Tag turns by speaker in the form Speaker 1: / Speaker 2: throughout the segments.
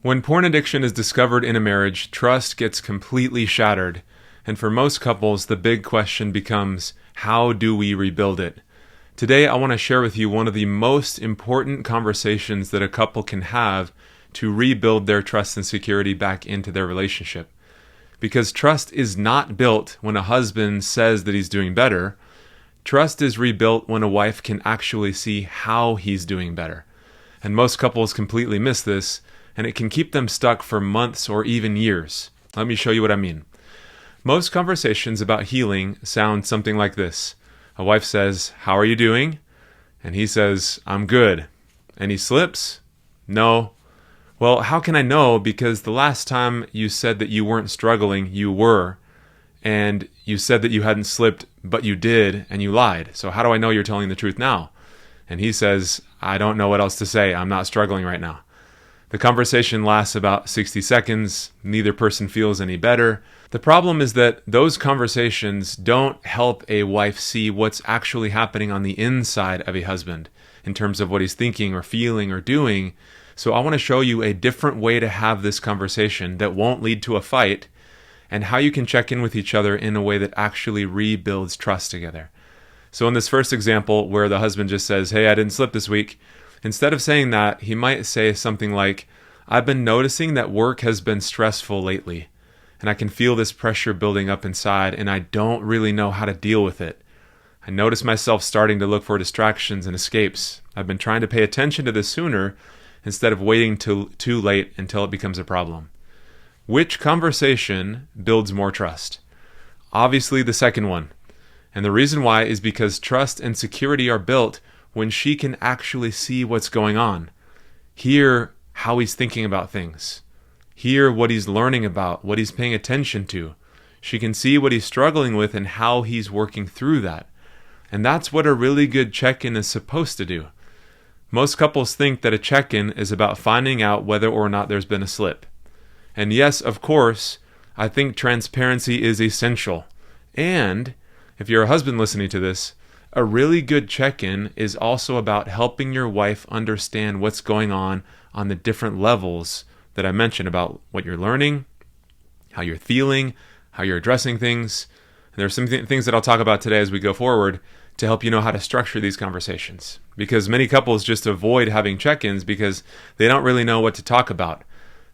Speaker 1: When porn addiction is discovered in a marriage, trust gets completely shattered. And for most couples, the big question becomes, how do we rebuild it? Today, I want to share with you one of the most important conversations that a couple can have to rebuild their trust and security back into their relationship. Because trust is not built when a husband says that he's doing better. Trust is rebuilt when a wife can actually see how he's doing better. And most couples completely miss this, and it can keep them stuck for months or even years. Let me show you what I mean. Most conversations about healing sound something like this. A wife says, "How are you doing?" And he says, "I'm good." And he slips, "No." "Well, how can I know? Because the last time you said that you weren't struggling, you were. And you said that you hadn't slipped, but you did, and you lied. So how do I know you're telling the truth now?" And he says, "I don't know what else to say. I'm not struggling right now." The conversation lasts about 60 seconds. Neither person feels any better. The problem is that those conversations don't help a wife see what's actually happening on the inside of a husband in terms of what he's thinking or feeling or doing. So I want to show you a different way to have this conversation that won't lead to a fight, and how you can check in with each other in a way that actually rebuilds trust together. So in this first example where the husband just says, "Hey, I didn't slip this week," instead of saying that, he might say something like, "I've been noticing that work has been stressful lately, and I can feel this pressure building up inside, and I don't really know how to deal with it. I notice myself starting to look for distractions and escapes. I've been trying to pay attention to this sooner instead of waiting till too late until it becomes a problem." Which conversation builds more trust? Obviously the second one. And the reason why is because trust and security are built when she can actually see what's going on, hear how he's thinking about things, hear what he's learning about, what he's paying attention to. She can see what he's struggling with and how he's working through that. And that's what a really good check-in is supposed to do. Most couples think that a check-in is about finding out whether or not there's been a slip. And yes, of course, I think transparency is essential. And if you're a husband listening to this, a really good check-in is also about helping your wife understand what's going on the different levels that I mentioned about what you're learning, how you're feeling, how you're addressing things. And there's some things that I'll talk about today as we go forward to help you know how to structure these conversations. Because many couples just avoid having check-ins because they don't really know what to talk about.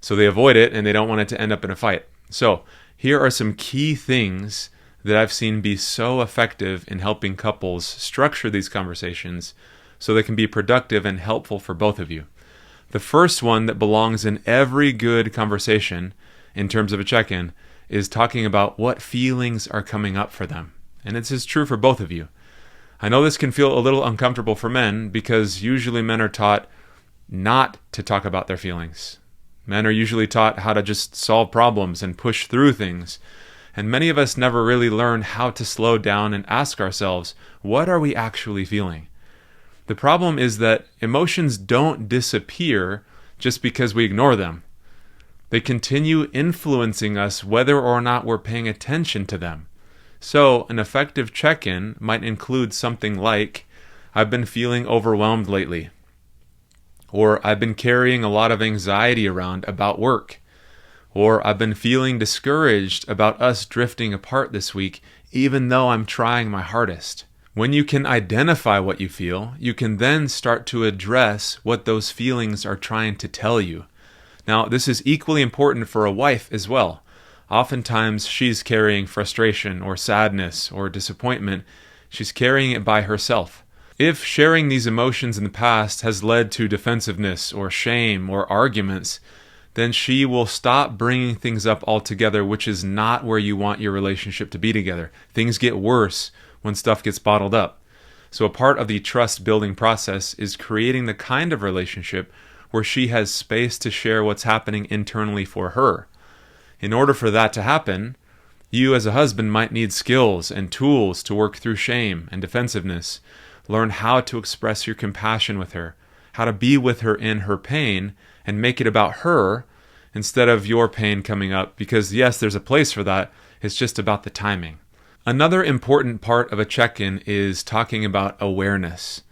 Speaker 1: So they avoid it and they don't want it to end up in a fight. So here are some key things that I've seen be so effective in helping couples structure these conversations so they can be productive and helpful for both of you. The first one that belongs in every good conversation in terms of a check-in is talking about what feelings are coming up for them. And this is true for both of you. I know this can feel a little uncomfortable for men because usually men are taught not to talk about their feelings. Men are usually taught how to just solve problems and push through things. And many of us never really learn how to slow down and ask ourselves, what are we actually feeling? The problem is that emotions don't disappear just because we ignore them. They continue influencing us whether or not we're paying attention to them. So an effective check-in might include something like, "I've been feeling overwhelmed lately," or "I've been carrying a lot of anxiety around about work," or "I've been feeling discouraged about us drifting apart this week, even though I'm trying my hardest." When you can identify what you feel, you can then start to address what those feelings are trying to tell you. Now, this is equally important for a wife as well. Oftentimes, she's carrying frustration or sadness or disappointment. She's carrying it by herself. If sharing these emotions in the past has led to defensiveness or shame or arguments, then she will stop bringing things up altogether, which is not where you want your relationship to be together. Things get worse when stuff gets bottled up. So a part of the trust building process is creating the kind of relationship where she has space to share what's happening internally for her. In order for that to happen, you as a husband might need skills and tools to work through shame and defensiveness. Learn how to express your compassion with her, how to be with her in her pain and make it about her instead of your pain coming up, because yes, there's a place for that. It's just about the timing. Another important part of a check-in is talking about awareness.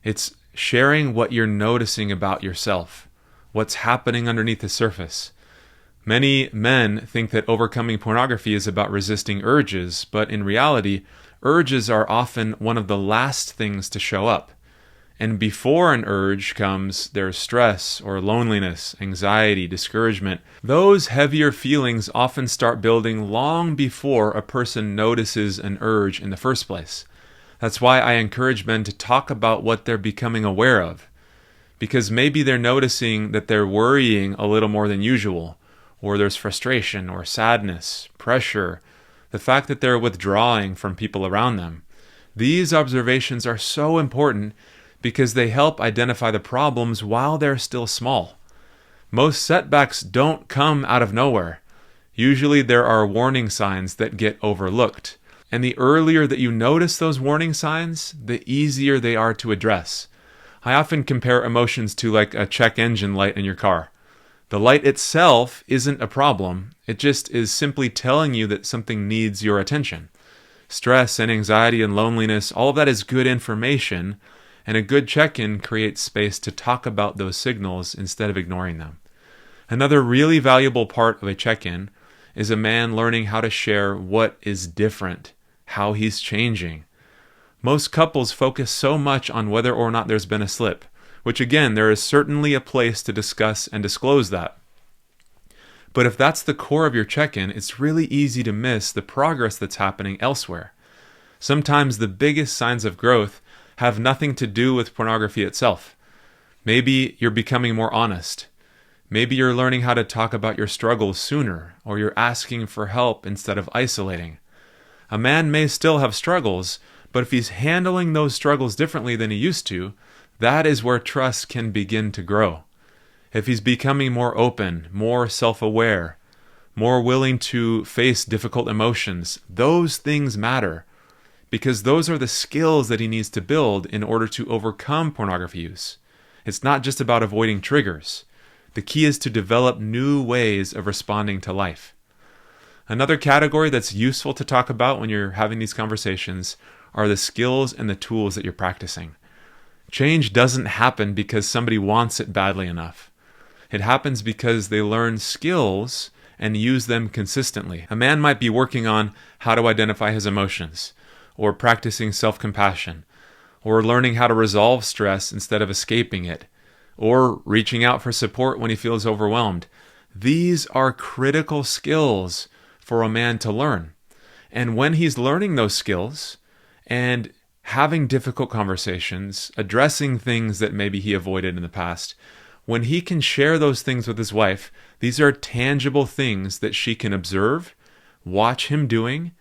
Speaker 1: It's sharing what you're noticing about yourself, what's happening underneath the surface. Many men think that overcoming pornography is about resisting urges, but in reality, urges are often one of the last things to show up. And before an urge comes, there's stress or loneliness, anxiety, discouragement. Those heavier feelings often start building long before a person notices an urge in the first place. That's why I encourage men to talk about what they're becoming aware of. Because maybe they're noticing that they're worrying a little more than usual, or there's frustration or sadness, pressure, the fact that they're withdrawing from people around them. These observations are so important because they help identify the problems while they're still small. Most setbacks don't come out of nowhere. Usually there are warning signs that get overlooked. And the earlier that you notice those warning signs, the easier they are to address. I often compare emotions to like a check engine light in your car. The light itself isn't a problem. It just is simply telling you that something needs your attention. Stress and anxiety and loneliness, all of that is good information, and a good check-in creates space to talk about those signals instead of ignoring them. Another really valuable part of a check-in is a man learning how to share what is different, how he's changing. Most couples focus so much on whether or not there's been a slip, which again, there is certainly a place to discuss and disclose that. But if that's the core of your check-in, it's really easy to miss the progress that's happening elsewhere. Sometimes the biggest signs of growth have nothing to do with pornography itself. Maybe you're becoming more honest. Maybe you're learning how to talk about your struggles sooner, or you're asking for help instead of isolating. A man may still have struggles, but if he's handling those struggles differently than he used to, that is where trust can begin to grow. If he's becoming more open, more self-aware, more willing to face difficult emotions, those things matter. Because those are the skills that he needs to build in order to overcome pornography use. It's not just about avoiding triggers. The key is to develop new ways of responding to life. Another category that's useful to talk about when you're having these conversations are the skills and the tools that you're practicing. Change doesn't happen because somebody wants it badly enough. It happens because they learn skills and use them consistently. A man might be working on how to identify his emotions, or practicing self-compassion, or learning how to resolve stress instead of escaping it, or reaching out for support when he feels overwhelmed. These are critical skills for a man to learn. And when he's learning those skills and having difficult conversations, addressing things that maybe he avoided in the past, when he can share those things with his wife, these are tangible things that she can observe, watch him doing.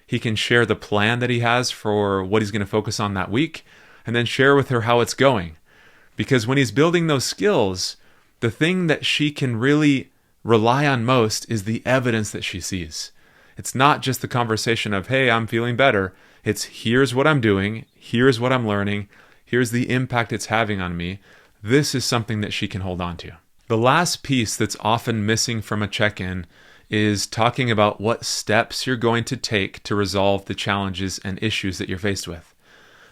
Speaker 1: He can share the plan that he has for what he's going to focus on that week, and then share with her how it's going. Because when he's building those skills, the thing that she can really rely on most is the evidence that she sees. It's not just the conversation of, hey, I'm feeling better. It's here's what I'm doing, here's what I'm learning, here's the impact it's having on me. This is something that she can hold on to. The last piece that's often missing from a check-in is talking about what steps you're going to take to resolve the challenges and issues that you're faced with.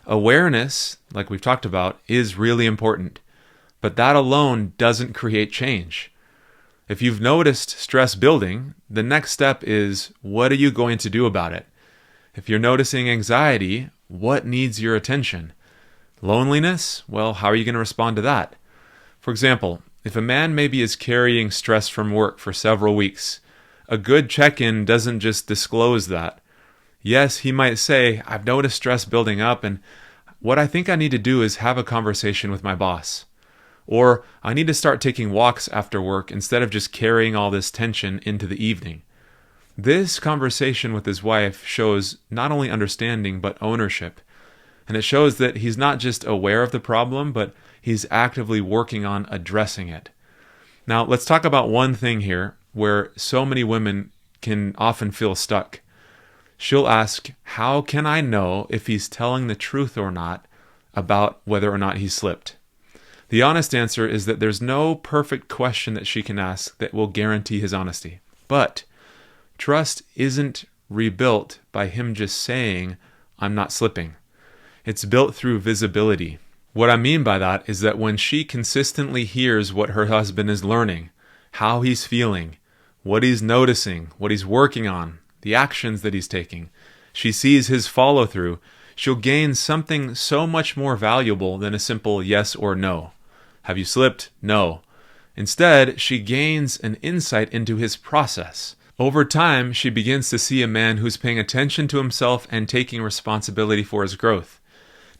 Speaker 1: Awareness, like we've talked about, is really important, but that alone doesn't create change. If you've noticed stress building, the next step is, what are you going to do about it? If you're noticing anxiety, what needs your attention? Loneliness? Well, how are you going to respond to that? For example, if a man maybe is carrying stress from work for several weeks, a good check-in doesn't just disclose that. Yes, he might say, I've noticed stress building up, and what I think I need to do is have a conversation with my boss. Or I need to start taking walks after work instead of just carrying all this tension into the evening. This conversation with his wife shows not only understanding, but ownership. And it shows that he's not just aware of the problem, but he's actively working on addressing it. Now, let's talk about one thing here where so many women can often feel stuck. She'll ask, how can I know if he's telling the truth or not about whether or not he slipped? The honest answer is that there's no perfect question that she can ask that will guarantee his honesty. But trust isn't rebuilt by him just saying, I'm not slipping. It's built through visibility. What I mean by that is that when she consistently hears what her husband is learning, how he's feeling, what he's noticing, what he's working on, the actions that he's taking, she sees his follow through, she'll gain something so much more valuable than a simple yes or no. Have you slipped? No. Instead, she gains an insight into his process. Over time, she begins to see a man who's paying attention to himself and taking responsibility for his growth.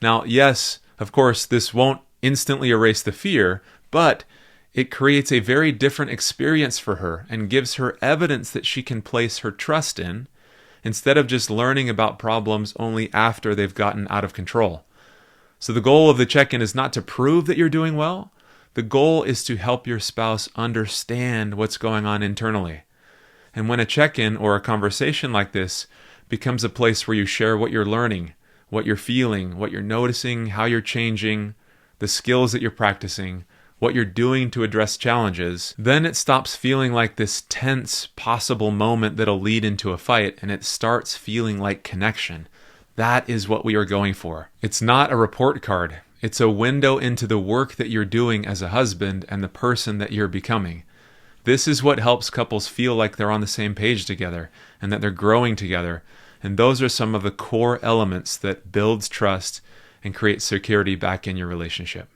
Speaker 1: Now, yes, of course, this won't instantly erase the fear, but it creates a very different experience for her and gives her evidence that she can place her trust in, instead of just learning about problems only after they've gotten out of control. So the goal of the check-in is not to prove that you're doing well. The goal is to help your spouse understand what's going on internally. And when a check-in or a conversation like this becomes a place where you share what you're learning, what you're feeling, what you're noticing, how you're changing, the skills that you're practicing, what you're doing to address challenges, then it stops feeling like this tense possible moment that'll lead into a fight, and it starts feeling like connection. That is what we are going for. It's not a report card. It's a window into the work that you're doing as a husband and the person that you're becoming. This is what helps couples feel like they're on the same page together and that they're growing together. And those are some of the core elements that builds trust and creates security back in your relationship.